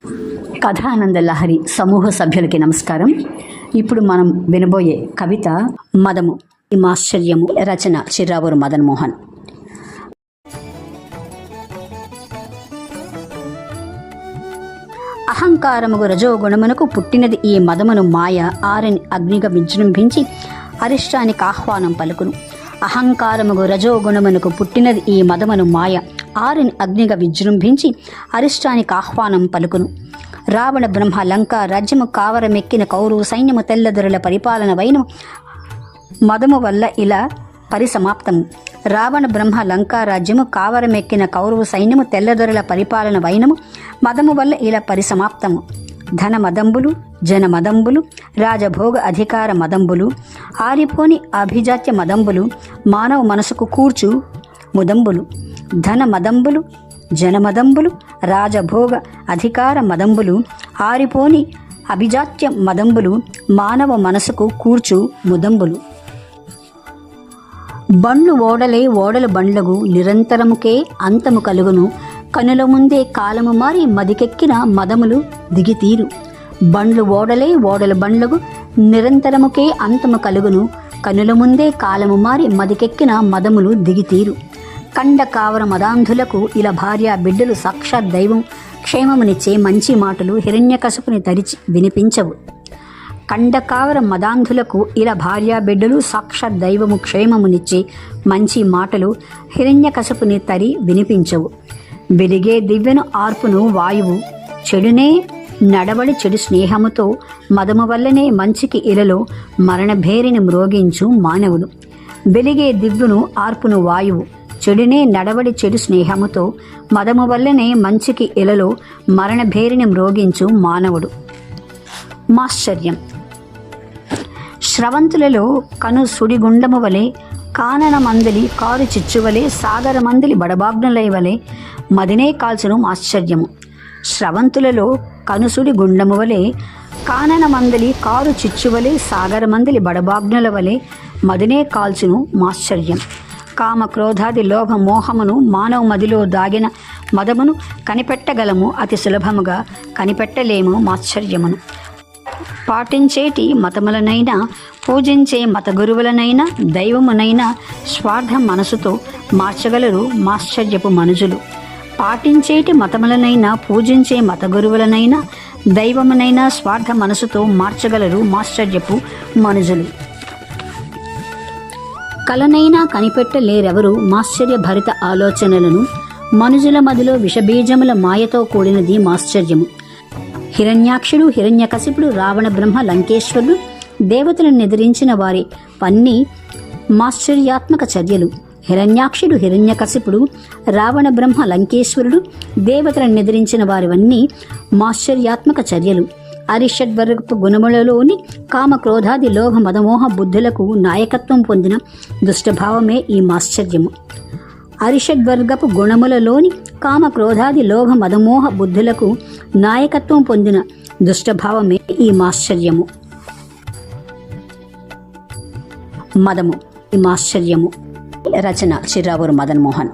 కథానంద లహరి సమూహ సభ్యులకి నమస్కారం. ఇప్పుడు మనం వినబోయే కవిత మదము ఈ మాశ్చర్యము. రచన చిర్రావూరు మదన్ మోహన్. అహంకారముగు రజోగుణమునకు పుట్టినది ఈ మదమును మాయ ఆరని అగ్నిగా విజృంభించి అరిష్టానికి ఆహ్వానం పలుకును. అహంకారముగు రజోగుణమునకు పుట్టినది ఈ మదమును మాయ ఆరని అగ్నిగా విజృంభించి అరిష్టానికి ఆహ్వానం పలుకును. రావణ బ్రహ్మ లంకా రాజ్యము కావరమెక్కిన కౌరవ సైన్యము తెల్లదొరల పరిపాలన వైనము మదము వల్ల ఇలా పరిసమాప్తము. రావణ బ్రహ్మ లంకా రాజ్యము కావరమెక్కిన కౌరవ సైన్యము తెల్లదొరల పరిపాలన వైనము మదము వల్ల ఇలా పరిసమాప్తము. ధన మదంబులు, జన మదంబులు, రాజభోగ అధికార మదంబులు, ఆరిపోని అభిజాత్య మదంబులు, మానవ మనసుకు కూర్చు ముదంబులు. ధన మదంబులు, జనమదంబులు, రాజభోగ అధికార మదంబులు, ఆరిపోని అభిజాత్య మదంబులు, మానవ మనసుకు కూర్చు ముదంబులు. బండ్లు ఓడలే ఓడలు బండ్లగు నిరంతరముకే అంతము కలుగును. కనుల ముందే కాలము మారి మదికెక్కిన మదములు దిగితీరు. బండ్లు ఓడలే ఓడలు బండ్లగు నిరంతరముకే అంతము కలుగును. కనుల ముందే కాలము మారి మదికెక్కిన మదములు దిగితీరు. కండ కావర మదాంధులకు ఇలా భార్య బిడ్డలు సాక్షాత్ దైవం క్షేమమునిచ్చే మంచి మాటలు హిరణ్యకశపుని తరిచి వినిపించవు. కండకావర మదాంధులకు ఇలా భార్య బిడ్డలు సాక్షాత్ దైవము క్షేమమునిచ్చే మంచి మాటలు హిరణ్యకశపుని తరి వినిపించవు. వెలిగే దివ్యను ఆర్పును వాయువు, చెడునే నడవడి చెడు స్నేహముతో మదము వల్లనే మంచికి ఇలలో మరణభేరిని మ్రోగించు మానవుడు. వెలిగే దివ్యును ఆర్పును వాయువు, చెడునే నడవడి చెడు స్నేహముతో మదము వల్లనే మంచికి ఇలలో మరణభేరిని మ్రోగించు మానవుడు. మాశ్చర్యం. శ్రవంతులలో కను సుడిగుండము వలె, కానన మందలి కారు చిచ్చువలే, సాగర మందలి బడబాగ్నులై వలె మదినే కాల్చును ఆశ్చర్యము. శ్రవంతులలో కనుసుడి గుండము వలె, కానన మందలి కారు చిచ్చువలే, సాగర మందలి బడబాగ్నుల వలె మదినే కాల్చును మాశ్చర్యం. కామ క్రోధాది లోభ మోహమును మానవ మదిలో దాగిన మదమును కనిపెట్టగలము, అతి సులభముగా కనిపెట్టలేము మాశ్చర్యమును. పాటించేటి మతములనైనా, పూజించే మత గురువులనైనా, దైవమునైనా స్వార్థ మనసుతో మార్చగలరు మాశ్చర్యపు మనుజులు. పాటించేటి మతములనైనా, పూజించే మత గురువులనైనా, దైవమునైనా స్వార్థ మనసుతో మార్చగలరు మాశ్చర్యపు మనుజులు. కలనైనా కనిపెట్టలేరెవరు మాశ్చర్య భరిత ఆలోచనలను. మనుజుల మదిలో విషబీజముల మాయతో కూడినది మాశ్చర్యము. హిరణ్యాక్షుడు, హిరణ్యకశిపుడు, రావణ బ్రహ్మ లంకేశ్వరుడు దేవతలను ఎదిరించిన వారి పన్ని మాశ్చర్యాత్మక చర్యలు. హిరణ్యాక్షుడు, హిరణ్యకశిపుడు, రావణ బ్రహ్మ లంకేశ్వరుడు దేవతలను ఎదిరించిన వారివన్నీ మాశ్చర్యాత్మక చర్యలు. అరిషడ్వర్గపు గుణములలోని కామ క్రోధాది లోభ మదమోహ బుద్ధులకు నాయకత్వం పొందిన దుష్టభావమే ఈ మాశ్చర్యము. అరిషడ్వర్గపు గుణములలోని కామ క్రోధాది లోభ మదమోహ బుద్ధులకు నాయకత్వం పొందిన దుష్టభావమే ఈ మాశ్చర్యము. మదము ఈ మాశ్చర్యము. రచన చిర్రావూరు మదన్ మోహన్.